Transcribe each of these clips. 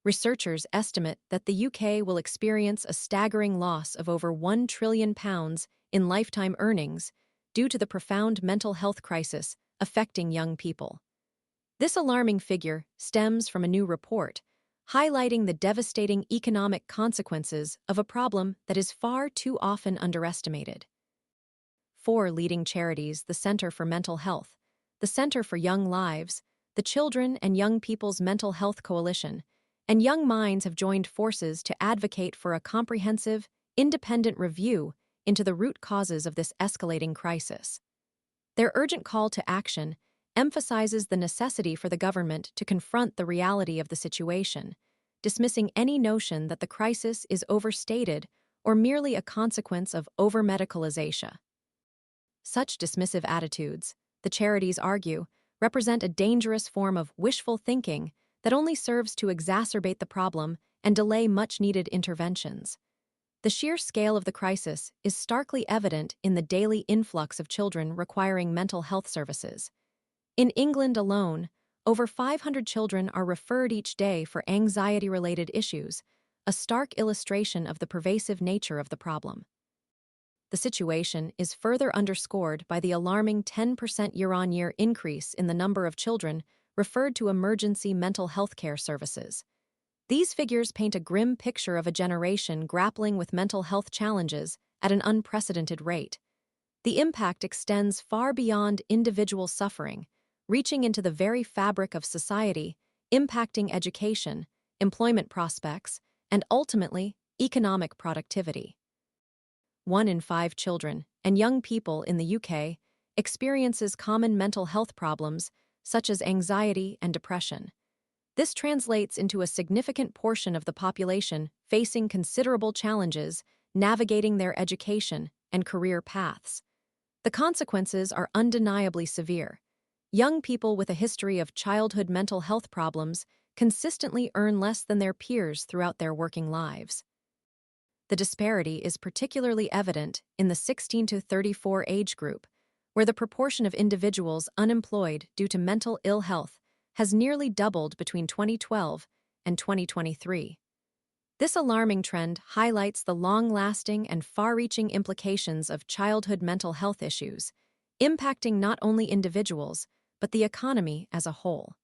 Researchers estimate that the UK will experience a staggering loss of over £1 trillion in lifetime earnings due to the profound mental health crisis affecting young people. This alarming figure stems from a new report highlighting the devastating economic consequences of a problem that is far too often underestimated. Four leading charities, the Center for Mental Health, the Center for Young Lives, the Children and Young People's Mental Health Coalition, and Young Minds have joined forces to advocate for a comprehensive, independent review into the root causes of this escalating crisis. Their urgent call to action emphasizes the necessity for the government to confront the reality of the situation, dismissing any notion that the crisis is overstated or merely a consequence of over-medicalization. Such dismissive attitudes, the charities argue, represent a dangerous form of wishful thinking that only serves to exacerbate the problem and delay much-needed interventions. The sheer scale of the crisis is starkly evident in the daily influx of children requiring mental health services. In England alone, over 500 children are referred each day for anxiety-related issues, a stark illustration of the pervasive nature of the problem. The situation is further underscored by the alarming 10% year-on-year increase in the number of children referred to emergency mental health care services. These figures paint a grim picture of a generation grappling with mental health challenges at an unprecedented rate. The impact extends far beyond individual suffering, reaching into the very fabric of society, impacting education, employment prospects, and ultimately, economic productivity. 1 in 5 children and young people in the UK experiences common mental health problems such as anxiety and depression. This translates into a significant portion of the population facing considerable challenges navigating their education and career paths. The consequences are undeniably severe. Young people with a history of childhood mental health problems consistently earn less than their peers throughout their working lives. The disparity is particularly evident in the 16 to 34 age group, where the proportion of individuals unemployed due to mental ill health has nearly doubled between 2012 and 2023. This alarming trend highlights the long-lasting and far-reaching implications of childhood mental health issues, impacting not only individuals, but the economy as a whole.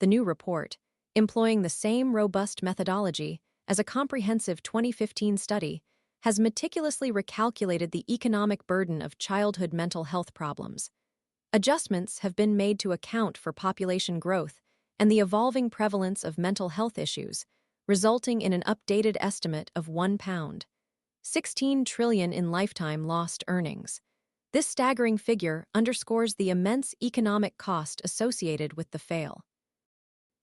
The new report, employing the same robust methodology as a comprehensive 2015 study, has meticulously recalculated the economic burden of childhood mental health problems. Adjustments have been made to account for population growth and the evolving prevalence of mental health issues, resulting in an updated estimate of £16 trillion in lifetime lost earnings. This staggering figure underscores the immense economic cost associated with the fail.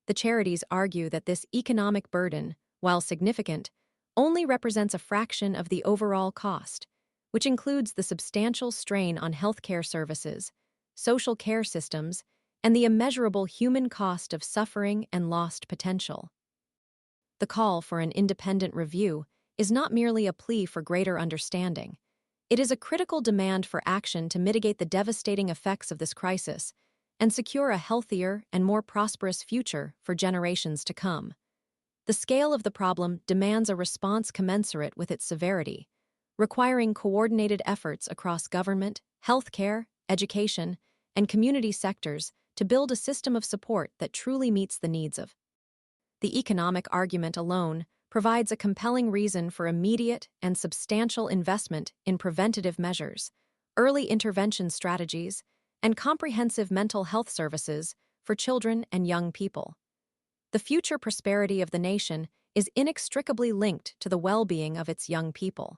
The charities argue that this economic burden, while significant, only represents a fraction of the overall cost, which includes the substantial strain on healthcare services, social care systems, and the immeasurable human cost of suffering and lost potential. The call for an independent review is not merely a plea for greater understanding. It is a critical demand for action to mitigate the devastating effects of this crisis and secure a healthier and more prosperous future for generations to come. The scale of the problem demands a response commensurate with its severity, requiring coordinated efforts across government, healthcare, education, and community sectors to build a system of support that truly meets the needs of. The economic argument alone provides a compelling reason for immediate and substantial investment in preventative measures, early intervention strategies, and comprehensive mental health services for children and young people. The future prosperity of the nation is inextricably linked to the well-being of its young people.